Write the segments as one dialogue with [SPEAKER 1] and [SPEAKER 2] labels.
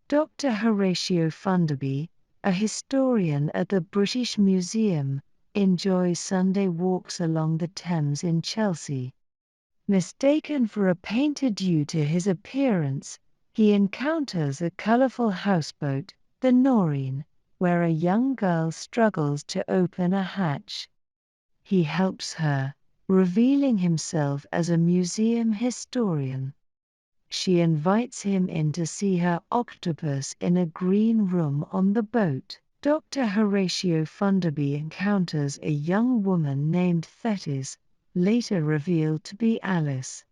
[SPEAKER 1] Dr. Horatio Funderby, a historian at the British Museum, enjoys Sunday walks along the Thames in Chelsea. Mistaken for a painter due to his appearance, he encounters a colorful houseboat, the Noreen, where a young girl struggles to open a hatch. He helps her, revealing himself as a museum historian. She invites him in to see her octopus in a green room on the boat. Dr. Horatio Funderby encounters a young woman named Thetis, later revealed to be Alice.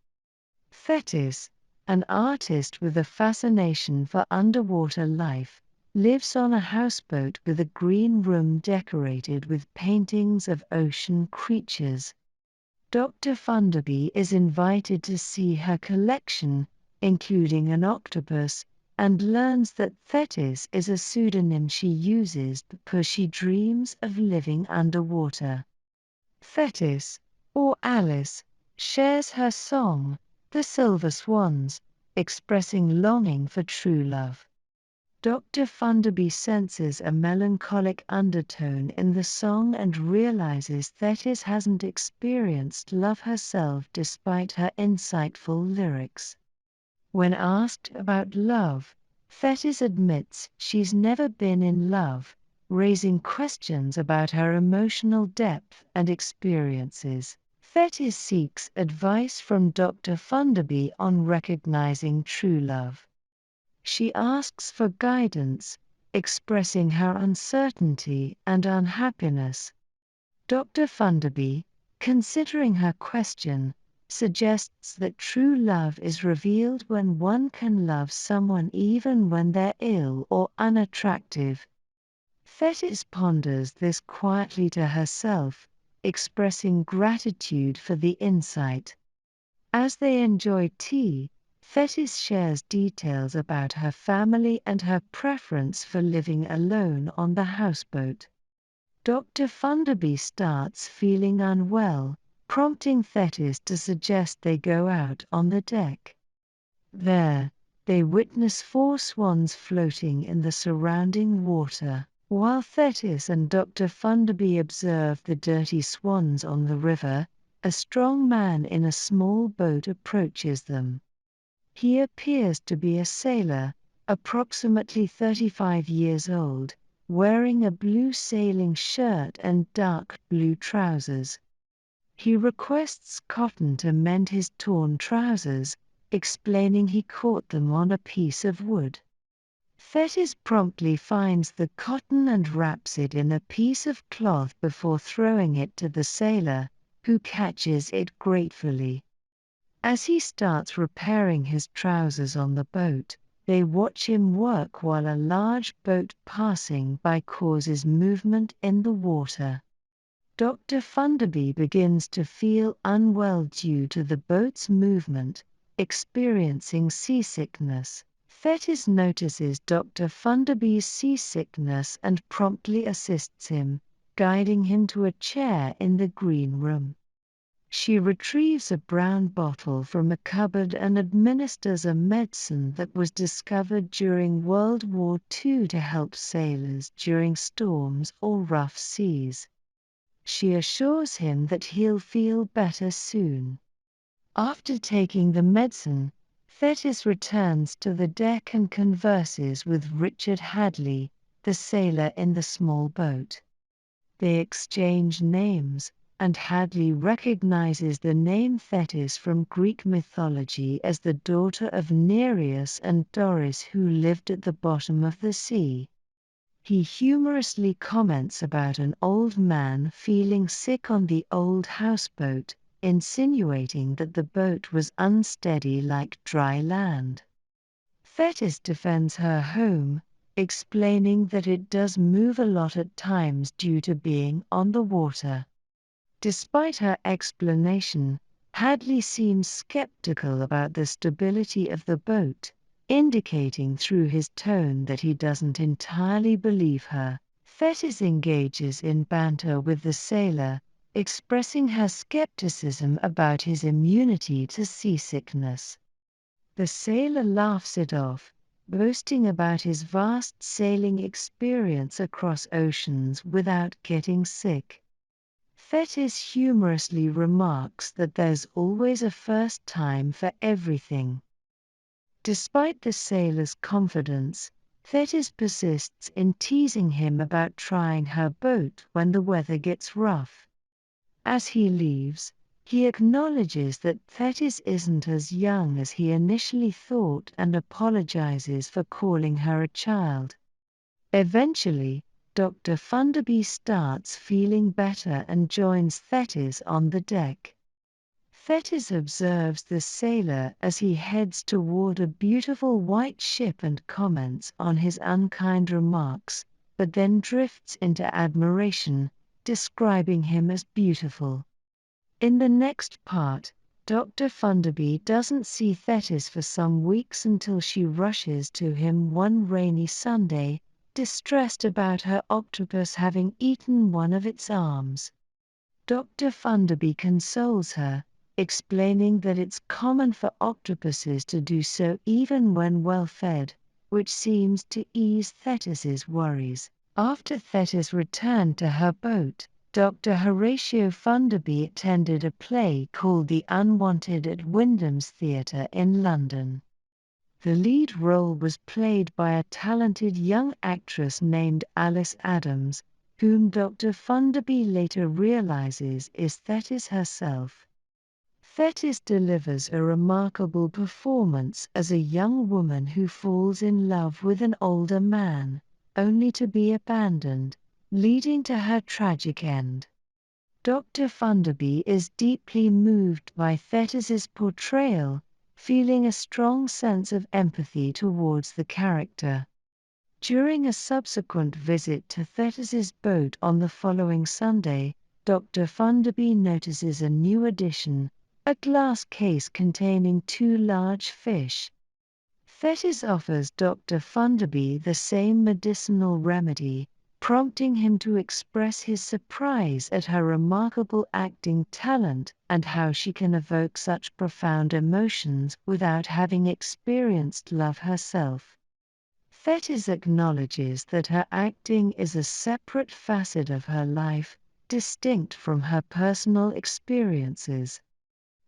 [SPEAKER 1] Thetis, an artist with a fascination for underwater life, lives on a houseboat with a green room decorated with paintings of ocean creatures. Dr. Funderby is invited to see her collection, including an octopus, and learns that Thetis is a pseudonym she uses because she dreams of living underwater. Thetis, or Alice, shares her song, The Silver Swans, expressing longing for true love. Dr. Funderby senses a melancholic undertone in the song and realizes Thetis hasn't experienced love herself despite her insightful lyrics. When asked about love, Thetis admits she's never been in love, raising questions about her emotional depth and experiences. Thetis seeks advice from Dr. Funderby on recognizing true love. She asks for guidance, expressing her uncertainty and unhappiness. Dr. Funderby, considering her question, suggests that true love is revealed when one can love someone even when they're ill or unattractive. Thetis ponders this quietly to herself, expressing gratitude for the insight. As they enjoy tea, Thetis shares details about her family and her preference for living alone on the houseboat. Dr. Funderby starts feeling unwell, prompting Thetis to suggest they go out on the deck. There, they witness 4 swans floating in the surrounding water. While Thetis and Dr. Funderby observe the dirty swans on the river, a strong man in a small boat approaches them. He appears to be a sailor, approximately 35 years old, wearing a blue sailing shirt and dark blue trousers. He requests Cotton to mend his torn trousers, explaining he caught them on a piece of wood. Thetis promptly finds the cotton and wraps it in a piece of cloth before throwing it to the sailor, who catches it gratefully. As he starts repairing his trousers on the boat, they watch him work while a large boat passing by causes movement in the water. Dr. Funderby begins to feel unwell due to the boat's movement, experiencing seasickness. Thetis notices Dr. Funderby's seasickness and promptly assists him, guiding him to a chair in the green room. She retrieves a brown bottle from a cupboard and administers a medicine that was discovered during World War II to help sailors during storms or rough seas. She assures him that he'll feel better soon. After taking the medicine, Thetis returns to the deck and converses with Richard Hadley, the sailor in the small boat. They exchange names, and Hadley recognizes the name Thetis from Greek mythology as the daughter of Nereus and Doris who lived at the bottom of the sea. He humorously comments about an old man feeling sick on the old houseboat, insinuating that the boat was unsteady like dry land. Thetis defends her home, explaining that it does move a lot at times due to being on the water. Despite her explanation, Hadley seems skeptical about the stability of the boat, indicating through his tone that he doesn't entirely believe her. Thetis engages in banter with the sailor, expressing her skepticism about his immunity to seasickness. The sailor laughs it off, boasting about his vast sailing experience across oceans without getting sick. Thetis humorously remarks that there's always a first time for everything. Despite the sailor's confidence, Thetis persists in teasing him about trying her boat when the weather gets rough. As he leaves, he acknowledges that Thetis isn't as young as he initially thought and apologizes for calling her a child. Eventually, Dr. Funderby starts feeling better and joins Thetis on the deck. Thetis observes the sailor as he heads toward a beautiful white ship and comments on his unkind remarks, but then drifts into admiration, describing him as beautiful. In the next part, Dr. Funderby doesn't see Thetis for some weeks until she rushes to him one rainy Sunday, distressed about her octopus having eaten one of its arms. Dr. Funderby consoles her, explaining that it's common for octopuses to do so even when well fed, which seems to ease Thetis's worries. After Thetis returned to her boat, Dr. Horatio Funderby attended a play called The Unwanted at Wyndham's Theatre in London. The lead role was played by a talented young actress named Alice Adams, whom Dr. Funderby later realizes is Thetis herself. Thetis delivers a remarkable performance as a young woman who falls in love with an older man, only to be abandoned, leading to her tragic end. Dr. Funderby is deeply moved by Thetis's portrayal, feeling a strong sense of empathy towards the character. During a subsequent visit to Thetis's boat on the following Sunday, Dr. Funderby notices a new addition, a glass case containing 2 large fish. Thetis offers Dr. Funderby the same medicinal remedy, prompting him to express his surprise at her remarkable acting talent and how she can evoke such profound emotions without having experienced love herself. Thetis acknowledges that her acting is a separate facet of her life, distinct from her personal experiences.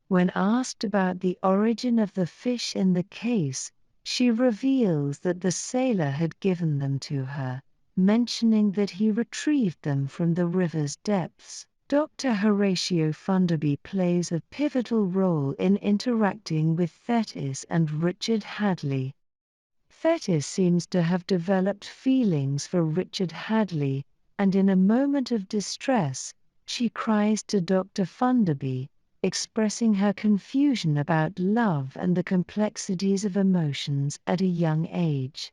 [SPEAKER 1] When asked about the origin of the fish in the case, she reveals that the sailor had given them to her, mentioning that he retrieved them from the river's depths. Dr. Horatio Funderby plays a pivotal role in interacting with Thetis and Richard Hadley. Thetis seems to have developed feelings for Richard Hadley, and in a moment of distress, she cries to Dr. Funderby, expressing her confusion about love and the complexities of emotions at a young age.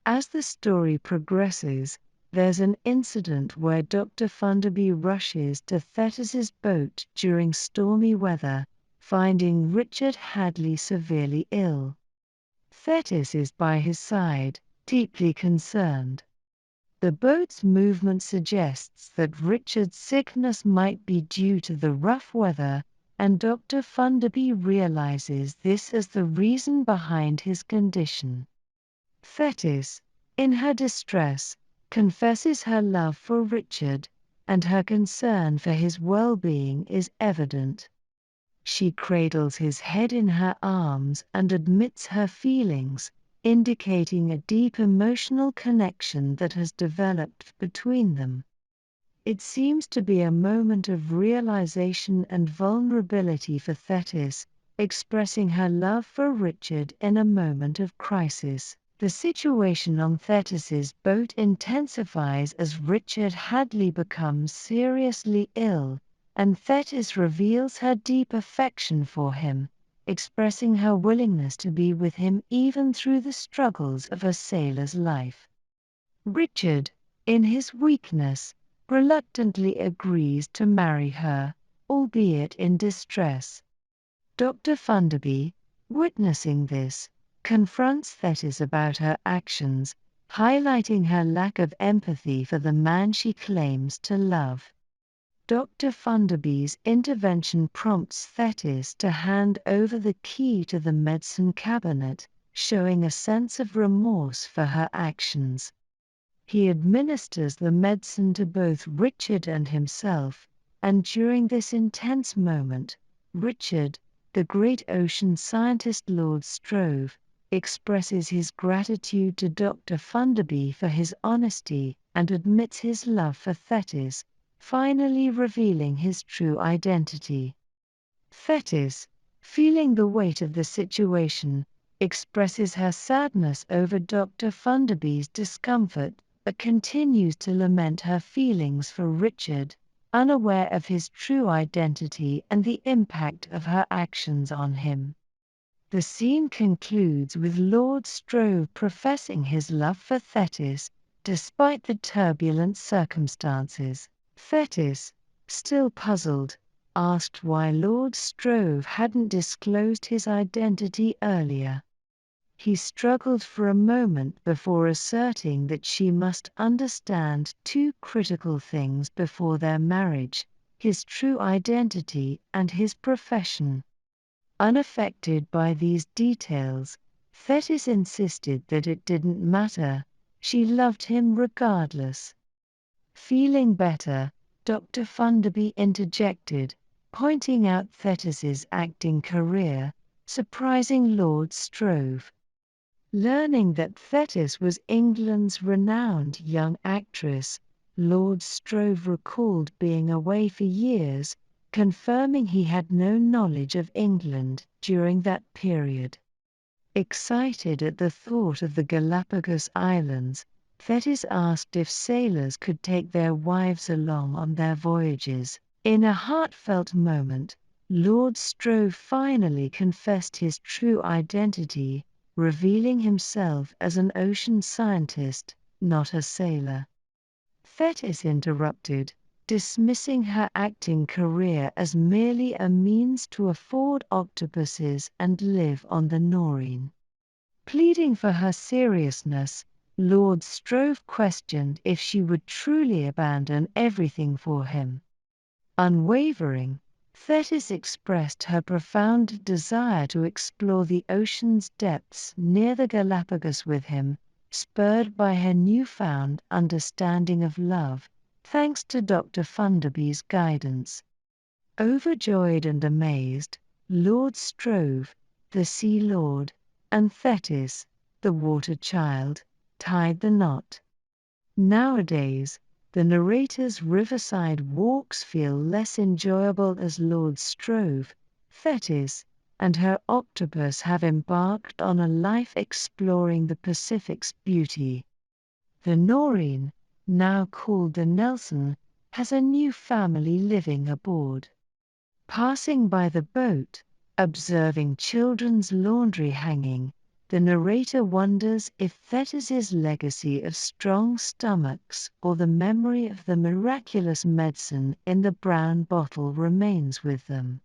[SPEAKER 1] As the story progresses, there's an incident where Dr. Funderby rushes to Thetis's boat during stormy weather, finding Richard Hadley severely ill. Thetis is by his side, deeply concerned. The boat's movement suggests that Richard's sickness might be due to the rough weather, and Dr. Funderby realizes this as the reason behind his condition. Thetis, in her distress, confesses her love for Richard, and her concern for his well-being is evident. She cradles his head in her arms and admits her feelings, indicating a deep emotional connection that has developed between them. It seems to be a moment of realization and vulnerability for Thetis, expressing her love for Richard in a moment of crisis. The situation on Thetis's boat intensifies as Richard Hadley becomes seriously ill, and Thetis reveals her deep affection for him, expressing her willingness to be with him even through the struggles of a sailor's life. Richard, in his weakness, reluctantly agrees to marry her, albeit in distress. Dr. Funderby, witnessing this, confronts Thetis about her actions, highlighting her lack of empathy for the man she claims to love. Dr. Funderby's intervention prompts Thetis to hand over the key to the medicine cabinet, showing a sense of remorse for her actions. He administers the medicine to both Richard and himself, and during this intense moment, Richard, the great ocean scientist Lord Struve, expresses his gratitude to Dr. Funderby for his honesty and admits his love for Thetis, finally revealing his true identity. Thetis, feeling the weight of the situation, expresses her sadness over Dr. Funderby's discomfort, but continues to lament her feelings for Richard, unaware of his true identity and the impact of her actions on him. The scene concludes with Lord Struve professing his love for Thetis, despite the turbulent circumstances. Thetis, still puzzled, asked why Lord Struve hadn't disclosed his identity earlier. He struggled for a moment before asserting that she must understand two critical things before their marriage: his true identity and his profession. Unaffected by these details, Thetis insisted that it didn't matter, she loved him regardless. Feeling better, Dr. Funderby interjected, pointing out Thetis's acting career, surprising Lord Struve. Learning that Thetis was England's renowned young actress, Lord Struve recalled being away for years, confirming he had no knowledge of England during that period. Excited at the thought of the Galapagos Islands, Thetis asked if sailors could take their wives along on their voyages. In a heartfelt moment, Lord Struve finally confessed his true identity, revealing himself as an ocean scientist, not a sailor. Thetis interrupted, dismissing her acting career as merely a means to afford octopuses and live on the Noreen. Pleading for her seriousness, Lord Struve questioned if she would truly abandon everything for him. Unwavering, Thetis expressed her profound desire to explore the ocean's depths near the Galapagos with him, spurred by her newfound understanding of love, thanks to Dr. Funderby's guidance. Overjoyed and amazed, Lord Struve, the Sea Lord, and Thetis, the Water Child, tied the knot. Nowadays, the narrator's riverside walks feel less enjoyable as Lord Struve, Thetis, and her octopus have embarked on a life exploring the Pacific's beauty. The Noreen, now called the Nelson, has a new family living aboard. Passing by the boat, observing children's laundry hanging, the narrator wonders if Thetis's legacy of strong stomachs or the memory of the miraculous medicine in the brown bottle remains with them.